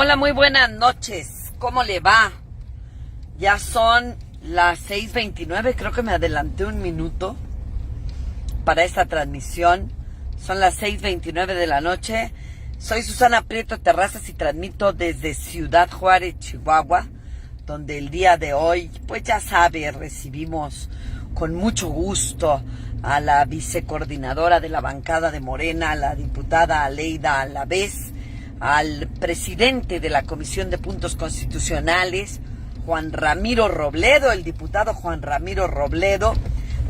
Hola, muy buenas noches. ¿Cómo le va? Ya son las 6:29, creo que me adelanté un minuto para esta transmisión. Son las 6:29 de la noche. Soy Susana Prieto Terrazas y transmito desde Ciudad Juárez, Chihuahua, donde el día de hoy, pues ya sabe, recibimos con mucho gusto a la vicecoordinadora de la bancada de Morena, la diputada Aleida Alavés, al presidente de la Comisión de Puntos Constitucionales, Juan Ramiro Robledo, el diputado Juan Ramiro Robledo.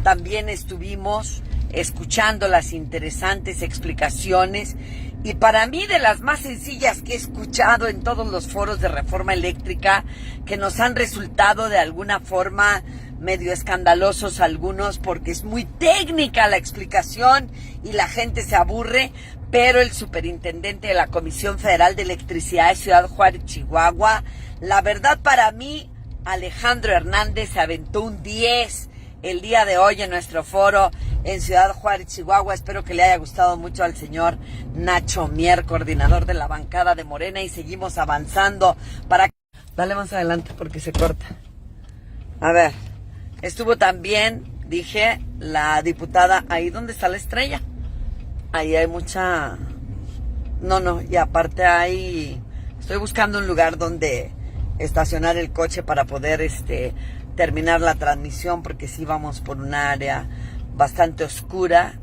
También estuvimos escuchando las interesantes explicaciones y para mí de las más sencillas que he escuchado en todos los foros de reforma eléctrica, que nos han resultado de alguna forma medio escandalosos algunos porque es muy técnica la explicación y la gente se aburre, pero el superintendente de la Comisión Federal de Electricidad de Ciudad Juárez, Chihuahua, la verdad para mí, Alejandro Hernández se aventó un 10 el día de hoy en nuestro foro en Ciudad Juárez, Chihuahua. Espero que le haya gustado mucho al señor Nacho Mier, coordinador de la bancada de Morena, y seguimos avanzando para... Dale más adelante porque se corta. A ver, estuvo también, dije, la diputada, ahí donde está la estrella. Ahí hay mucha... No, y aparte estoy buscando un lugar donde estacionar el coche para poder terminar la transmisión, porque sí vamos por un área bastante oscura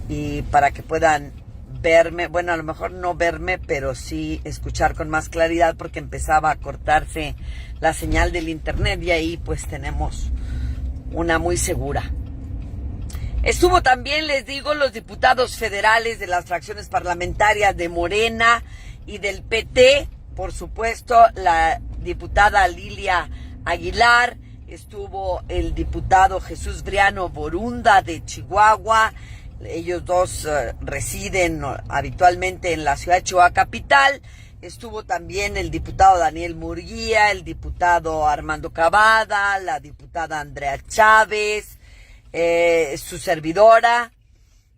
y para que puedan verme, bueno, a lo mejor no verme, pero sí escuchar con más claridad, porque empezaba a cortarse la señal del internet y ahí pues tenemos una muy segura. Estuvo también, les digo, los diputados federales de las fracciones parlamentarias de Morena y del PT, por supuesto, la diputada Lilia Aguilar, estuvo el diputado Jesús Briano Borunda de Chihuahua. Ellos dos residen habitualmente en la ciudad de Chihuahua capital. Estuvo también el diputado Daniel Murguía, el diputado Armando Cavada, la diputada Andrea Chávez, su servidora,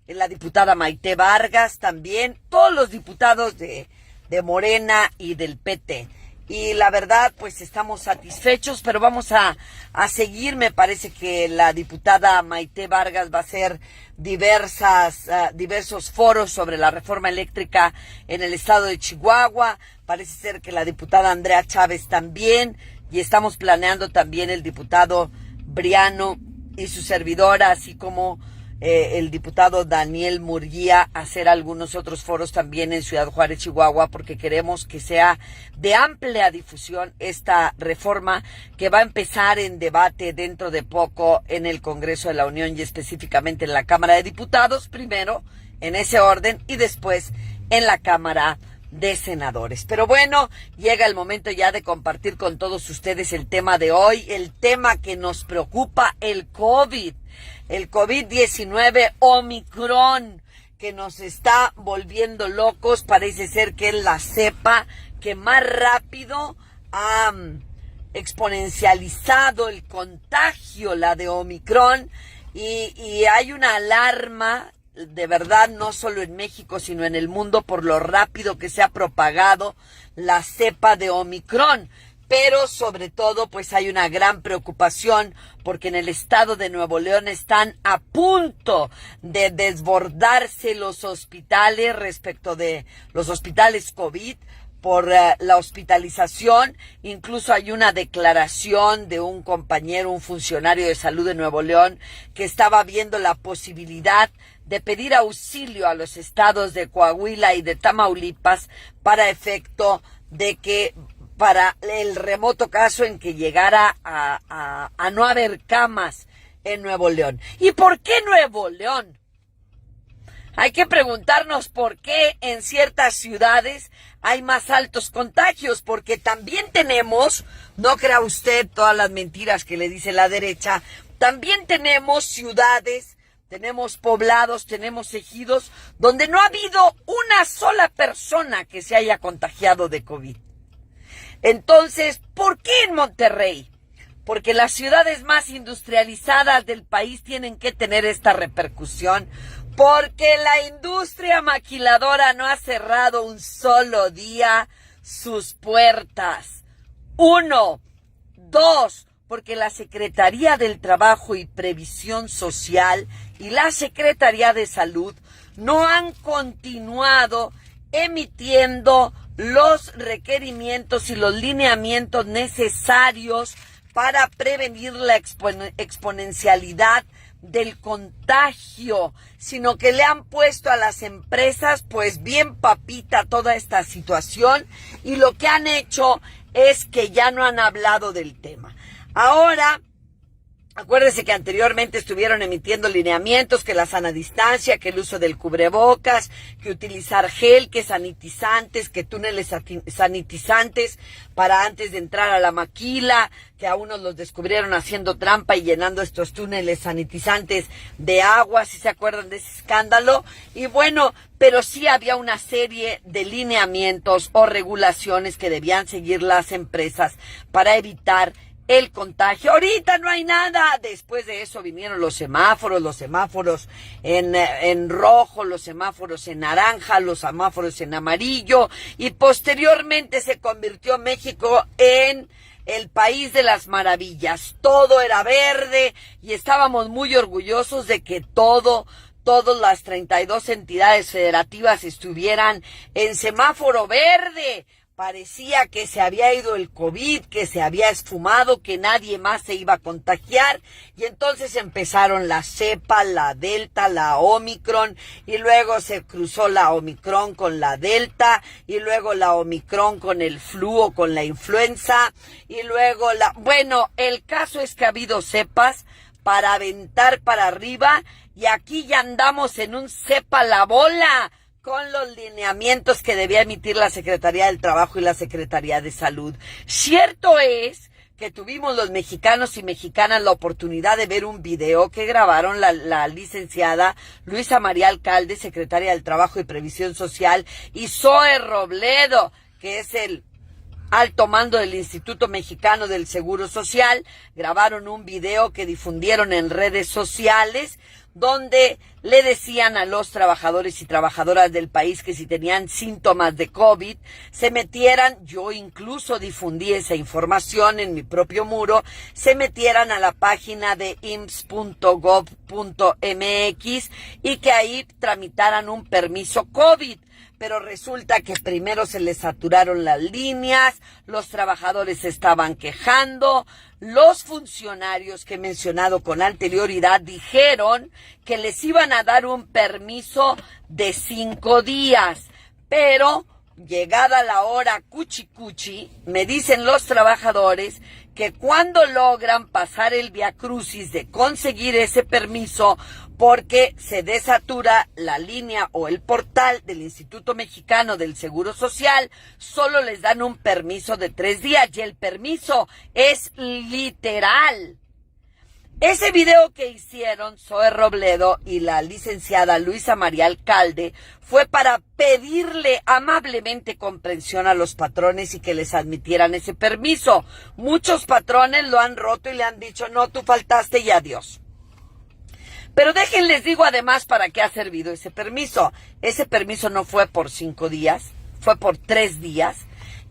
la diputada Maite Vargas también, todos los diputados de Morena y del PT. Y la verdad, pues estamos satisfechos, pero vamos a seguir. Me parece que la diputada Maite Vargas va a hacer diversos foros sobre la reforma eléctrica en el estado de Chihuahua. Parece ser que la diputada Andrea Chávez también, y estamos planeando también el diputado Briano y su servidora, así como el diputado Daniel Murguía, hacer algunos otros foros también en Ciudad Juárez, Chihuahua, porque queremos que sea de amplia difusión esta reforma que va a empezar en debate dentro de poco en el Congreso de la Unión y específicamente en la Cámara de Diputados, primero en ese orden y después en la Cámara de Senadores. Pero bueno, llega el momento ya de compartir con todos ustedes el tema de hoy, el tema que nos preocupa, el COVID-19 Omicron, que nos está volviendo locos. Parece ser que es la cepa que más rápido ha exponencializado el contagio, la de Omicron, y hay una alarma, de verdad, no solo en México, sino en el mundo, por lo rápido que se ha propagado la cepa de Omicron. Pero sobre todo, pues hay una gran preocupación porque en el estado de Nuevo León están a punto de desbordarse los hospitales respecto de los hospitales COVID por la hospitalización. Incluso hay una declaración de un compañero, un funcionario de salud de Nuevo León, que estaba viendo la posibilidad de pedir auxilio a los estados de Coahuila y de Tamaulipas para efecto de que, para el remoto caso en que llegara a no haber camas en Nuevo León. ¿Y por qué Nuevo León? Hay que preguntarnos por qué en ciertas ciudades hay más altos contagios, porque también tenemos, no crea usted todas las mentiras que le dice la derecha, también tenemos ciudades, tenemos poblados, tenemos ejidos donde no ha habido una sola persona que se haya contagiado de COVID. Entonces, ¿por qué en Monterrey? Porque las ciudades más industrializadas del país tienen que tener esta repercusión. Porque la industria maquiladora no ha cerrado un solo día sus puertas. 1. 2. Porque la Secretaría del Trabajo y Previsión Social y la Secretaría de Salud no han continuado emitiendo los requerimientos y los lineamientos necesarios para prevenir la exponencialidad del contagio, sino que le han puesto a las empresas pues bien papita toda esta situación, y lo que han hecho es que ya no han hablado del tema. Ahora, acuérdense que anteriormente estuvieron emitiendo lineamientos, que la sana distancia, que el uso del cubrebocas, que utilizar gel, que sanitizantes, que túneles sanitizantes para antes de entrar a la maquila, que a unos los descubrieron haciendo trampa y llenando estos túneles sanitizantes de agua, si se acuerdan de ese escándalo. Y bueno, pero sí había una serie de lineamientos o regulaciones que debían seguir las empresas para evitar el contagio. Ahorita no hay nada. Después de eso vinieron los semáforos en rojo, los semáforos en naranja, los semáforos en amarillo, y posteriormente se convirtió México en el país de las maravillas. Todo era verde y estábamos muy orgullosos de que todas las 32 entidades federativas estuvieran en semáforo verde. Parecía que se había ido el COVID, que se había esfumado, que nadie más se iba a contagiar, y entonces empezaron la cepa, la delta, la omicron, y luego se cruzó la omicron con la delta, y luego la omicron con el flu o con la influenza, y luego bueno, el caso es que ha habido cepas para aventar para arriba, y aquí ya andamos en un cepa la bola, con los lineamientos que debía emitir la Secretaría del Trabajo y la Secretaría de Salud. Cierto es que tuvimos los mexicanos y mexicanas la oportunidad de ver un video que grabaron la licenciada Luisa María Alcalde, secretaria del Trabajo y Previsión Social, y Zoe Robledo, que es el alto mando del Instituto Mexicano del Seguro Social. Grabaron un video que difundieron en redes sociales, donde le decían a los trabajadores y trabajadoras del país que si tenían síntomas de COVID, se metieran, yo incluso difundí esa información en mi propio muro, se metieran a la página de ims.gov.mx y que ahí tramitaran un permiso COVID. Pero resulta que primero se les saturaron las líneas, los trabajadores se estaban quejando, los funcionarios que he mencionado con anterioridad dijeron que les iban a dar un permiso de 5 días, pero llegada la hora cuchi, me dicen los trabajadores que cuando logran pasar el viacrucis de conseguir ese permiso, porque se desatura la línea o el portal del Instituto Mexicano del Seguro Social, solo les dan un permiso de 3 días, y el permiso es literal. Ese video que hicieron Zoe Robledo y la licenciada Luisa María Alcalde fue para pedirle amablemente comprensión a los patrones y que les admitieran ese permiso. Muchos patrones lo han roto y le han dicho, no, tú faltaste y adiós. Pero déjenles digo además para qué ha servido ese permiso. Ese permiso no fue por 5 días, fue por 3 días.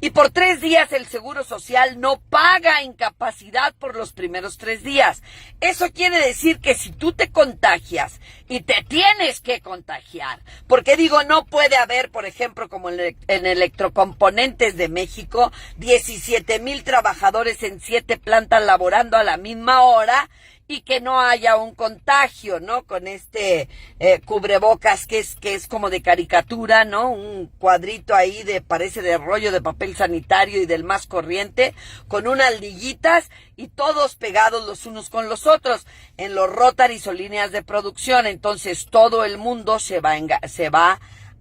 Y por 3 días el Seguro Social no paga incapacidad por los primeros 3 días. Eso quiere decir que si tú te contagias y te tienes que contagiar, porque digo, no puede haber, por ejemplo, como en Electrocomponentes de México, 17,000 trabajadores en 7 plantas laborando a la misma hora, y que no haya un contagio, ¿no? Con este cubrebocas que es como de caricatura, ¿no? Un cuadrito ahí parece de rollo de papel sanitario y del más corriente, con unas liguitas y todos pegados los unos con los otros en los rotaries o líneas de producción. Entonces todo el mundo se va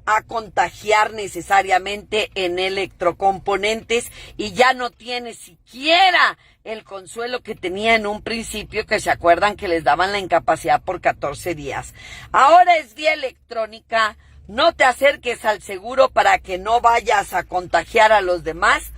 a contagiar necesariamente en Electrocomponentes, y ya no tiene siquiera el consuelo que tenía en un principio, que se acuerdan que les daban la incapacidad por 14 días. Ahora es vía electrónica, no te acerques al seguro para que no vayas a contagiar a los demás.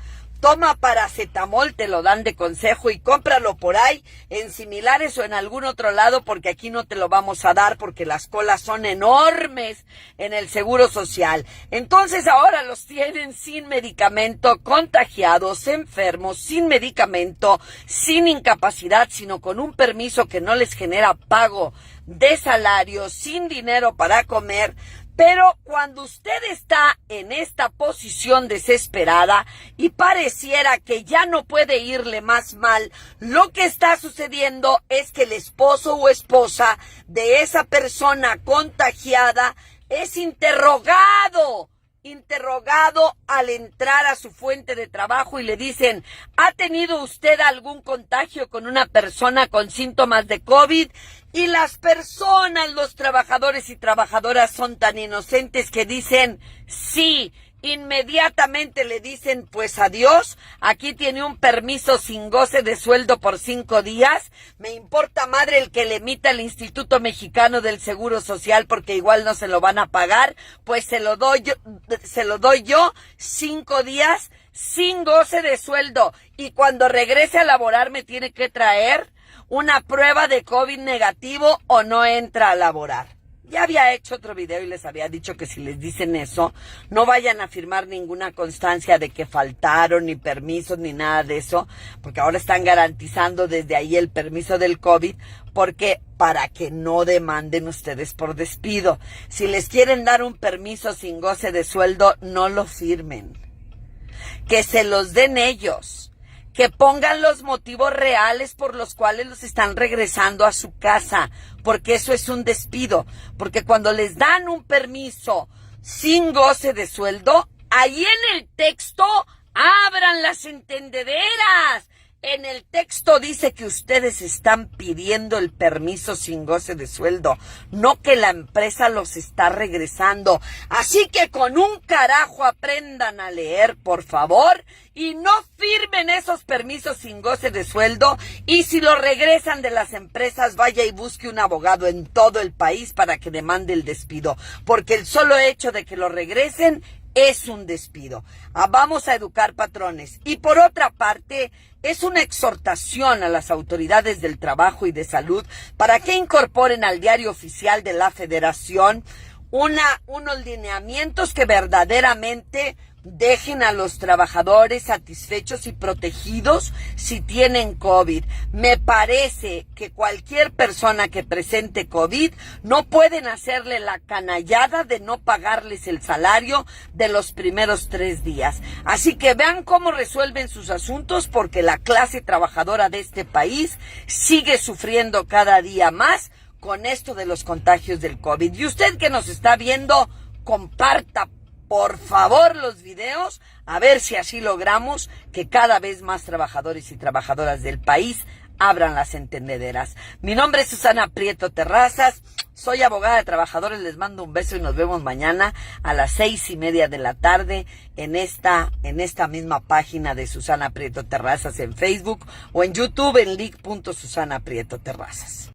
toma paracetamol, te lo dan de consejo, y cómpralo por ahí en similares o en algún otro lado, porque aquí no te lo vamos a dar porque las colas son enormes en el Seguro Social. Entonces ahora los tienen sin medicamento, contagiados, enfermos, sin medicamento, sin incapacidad, sino con un permiso que no les genera pago de salario, sin dinero para comer. Pero cuando usted está en esta posición desesperada y pareciera que ya no puede irle más mal, lo que está sucediendo es que el esposo o esposa de esa persona contagiada es interrogado al entrar a su fuente de trabajo y le dicen: ¿ha tenido usted algún contagio con una persona con síntomas de COVID? Y las personas, los trabajadores y trabajadoras son tan inocentes que dicen sí. Inmediatamente le dicen: pues adiós, aquí tiene un permiso sin goce de sueldo por 5 días. Me importa madre el que le emita el Instituto Mexicano del Seguro Social, porque igual no se lo van a pagar. Pues se lo doy yo 5 días sin goce de sueldo. Y cuando regrese a laborar me tiene que traer una prueba de COVID negativo o no entra a laborar. Ya había hecho otro video y les había dicho que si les dicen eso, no vayan a firmar ninguna constancia de que faltaron, ni permisos, ni nada de eso, porque ahora están garantizando desde ahí el permiso del COVID, porque para que no demanden ustedes por despido. Si les quieren dar un permiso sin goce de sueldo, no lo firmen. Que se los den ellos. Que pongan los motivos reales por los cuales los están regresando a su casa, porque eso es un despido. Porque cuando les dan un permiso sin goce de sueldo, ahí en el texto abran las entendederas. En el texto dice que ustedes están pidiendo el permiso sin goce de sueldo, no que la empresa los está regresando. Así que con un carajo aprendan a leer, por favor, y no firmen esos permisos sin goce de sueldo. Y si lo regresan de las empresas, vaya y busque un abogado en todo el país para que demande el despido, porque el solo hecho de que lo regresen es un despido. Vamos a educar patrones. Y por otra parte, es una exhortación a las autoridades del trabajo y de salud para que incorporen al diario oficial de la Federación unos lineamientos que verdaderamente dejen a los trabajadores satisfechos y protegidos si tienen COVID. Me parece que cualquier persona que presente COVID no pueden hacerle la canallada de no pagarles el salario de los primeros 3 días. Así que vean cómo resuelven sus asuntos, porque la clase trabajadora de este país sigue sufriendo cada día más con esto de los contagios del COVID. Y usted que nos está viendo, comparta por favor los videos, a ver si así logramos que cada vez más trabajadores y trabajadoras del país abran las entendederas. Mi nombre es Susana Prieto Terrazas, soy abogada de trabajadores, les mando un beso y nos vemos mañana a las 6:30 de la tarde en esta misma página de Susana Prieto Terrazas en Facebook o en YouTube en link.Susana Prieto Terrazas.